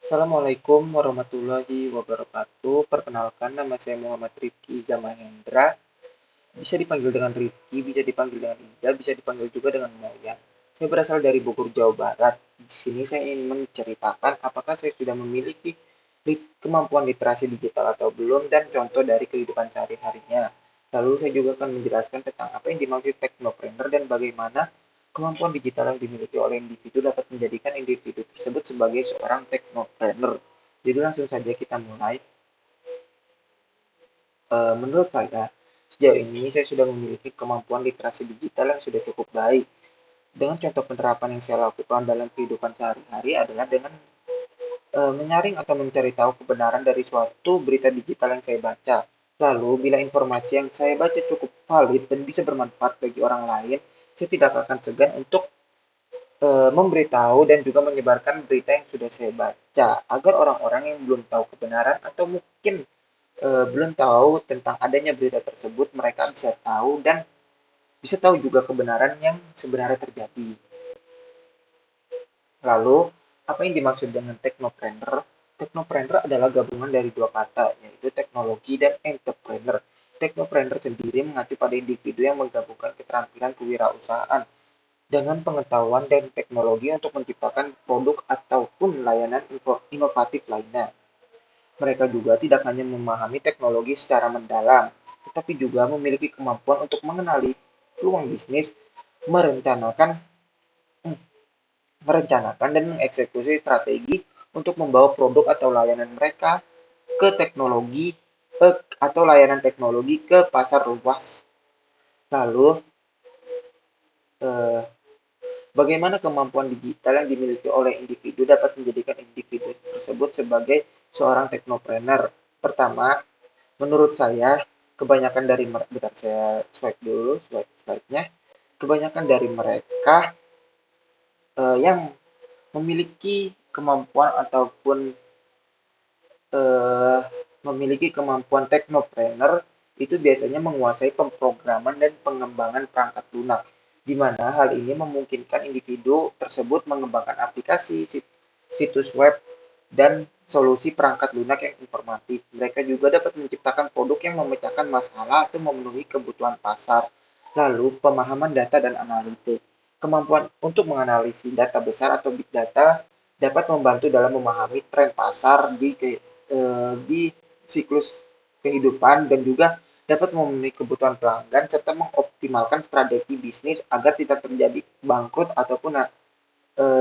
Assalamualaikum warahmatullahi wabarakatuh. Perkenalkan, nama saya Muhammad Rifki Zamahendra. Bisa dipanggil dengan Rifki, bisa dipanggil dengan Ida, bisa dipanggil juga dengan Moya. Saya berasal dari Bogor, Jawa Barat. Di sini saya ingin menceritakan apakah saya sudah memiliki kemampuan literasi digital atau belum dan contoh dari kehidupan sehari-harinya. Lalu saya juga akan menjelaskan tentang apa yang dimaksud teknopreneur dan bagaimana kemampuan digital yang dimiliki oleh individu dapat menjadikan individu tersebut sebagai seorang teknopreneur. Jadi langsung saja kita mulai. Menurut saya, sejauh ini saya sudah memiliki kemampuan literasi digital yang sudah cukup baik. Dengan contoh penerapan yang saya lakukan dalam kehidupan sehari-hari adalah dengan menyaring atau mencari tahu kebenaran dari suatu berita digital yang saya baca. Lalu, bila informasi yang saya baca cukup valid dan bisa bermanfaat bagi orang lain, saya tidak akan segan untuk memberitahu dan juga menyebarkan berita yang sudah saya baca agar orang-orang yang belum tahu kebenaran atau mungkin belum tahu tentang adanya berita tersebut mereka bisa tahu dan bisa tahu juga kebenaran yang sebenarnya terjadi. Lalu, apa yang dimaksud dengan teknopreneur? Teknopreneur adalah gabungan dari dua kata, yaitu teknologi dan entrepreneur. Teknopreneur sendiri mengacu pada individu yang menggabungkan keterampilan kewirausahaan dengan pengetahuan dan teknologi untuk menciptakan produk ataupun layanan inovatif lainnya. Mereka juga tidak hanya memahami teknologi secara mendalam, tetapi juga memiliki kemampuan untuk mengenali peluang bisnis, merencanakan merencanakan dan mengeksekusi strategi untuk membawa produk atau layanan mereka ke teknologi atau layanan teknologi ke pasar luas. Lalu, eh, bagaimana kemampuan digital yang dimiliki oleh individu dapat menjadikan individu tersebut sebagai seorang teknopreneur? Pertama, menurut saya, kebanyakan dari mereka, bentar saya swipe dulu, swipe slide-nya. Kebanyakan dari mereka yang memiliki kemampuan ataupun eh, memiliki kemampuan teknopreneur itu biasanya menguasai pemrograman dan pengembangan perangkat lunak, di mana hal ini memungkinkan individu tersebut mengembangkan aplikasi, situs web, dan solusi perangkat lunak yang informatif. Mereka juga dapat menciptakan produk yang memecahkan masalah atau memenuhi kebutuhan pasar. Lalu, pemahaman data dan analitik. Kemampuan untuk menganalisis data besar atau big data dapat membantu dalam memahami tren pasar di siklus kehidupan dan juga dapat memenuhi kebutuhan pelanggan serta mengoptimalkan strategi bisnis agar tidak terjadi bangkrut ataupun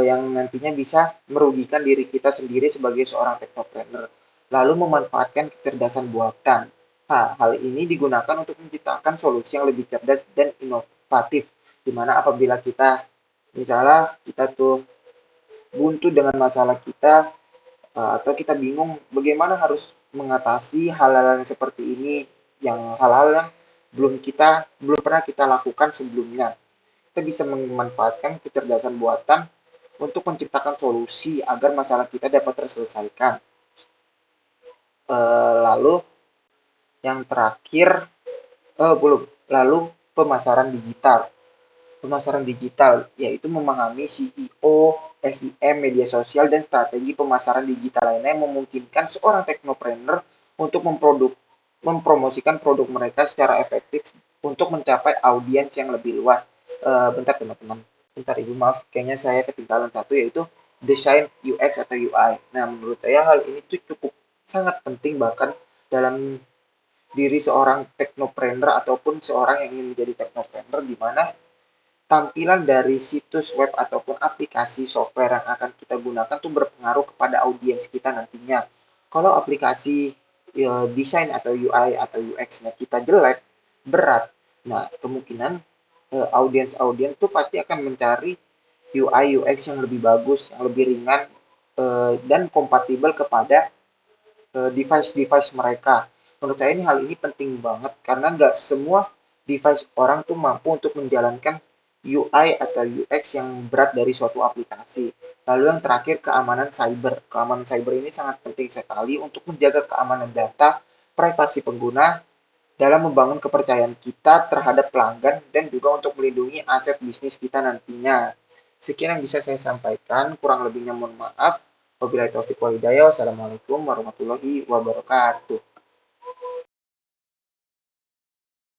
yang nantinya bisa merugikan diri kita sendiri sebagai seorang teknopreneur. Lalu memanfaatkan kecerdasan buatan. Hal ini digunakan untuk menciptakan solusi yang lebih cerdas dan inovatif. Di mana apabila kita, misalnya kita tuh buntu dengan masalah kita, atau kita bingung bagaimana harus mengatasi hal-hal yang seperti ini, yang hal-hal yang belum pernah kita lakukan sebelumnya. Kita bisa memanfaatkan kecerdasan buatan untuk menciptakan solusi agar masalah kita dapat terselesaikan. Lalu yang terakhir, belum, lalu pemasaran digital. Pemasaran digital yaitu memahami SEO, SEM, media sosial, dan strategi pemasaran digital lainnya yang memungkinkan seorang teknopreneur untuk mempromosikan produk mereka secara efektif untuk mencapai audiens yang lebih luas. Bentar teman-teman, bentar ibu maaf, kayaknya saya ketinggalan satu yaitu desain UX atau UI. Nah menurut saya hal ini tuh cukup sangat penting bahkan dalam diri seorang teknopreneur ataupun seorang yang ingin menjadi teknopreneur di mana tampilan dari situs web ataupun aplikasi software yang akan kita gunakan tuh berpengaruh kepada audiens kita nantinya. Kalau aplikasi desain atau UI atau UX-nya kita jelek, berat, nah kemungkinan audiens-audiens tuh pasti akan mencari UI UX yang lebih bagus, yang lebih ringan dan kompatibel kepada device-device mereka. Menurut saya ini hal ini penting banget karena nggak semua device orang tuh mampu untuk menjalankan UI atau UX yang berat dari suatu aplikasi. Lalu yang terakhir keamanan cyber. Keamanan cyber ini sangat penting sekali untuk menjaga keamanan data, privasi pengguna dalam membangun kepercayaan kita terhadap pelanggan dan juga untuk melindungi aset bisnis kita nantinya. Sekian yang bisa saya sampaikan, kurang lebihnya mohon maaf. Wabillahi taufiq wal hidayah. Wassalamualaikum warahmatullahi wabarakatuh.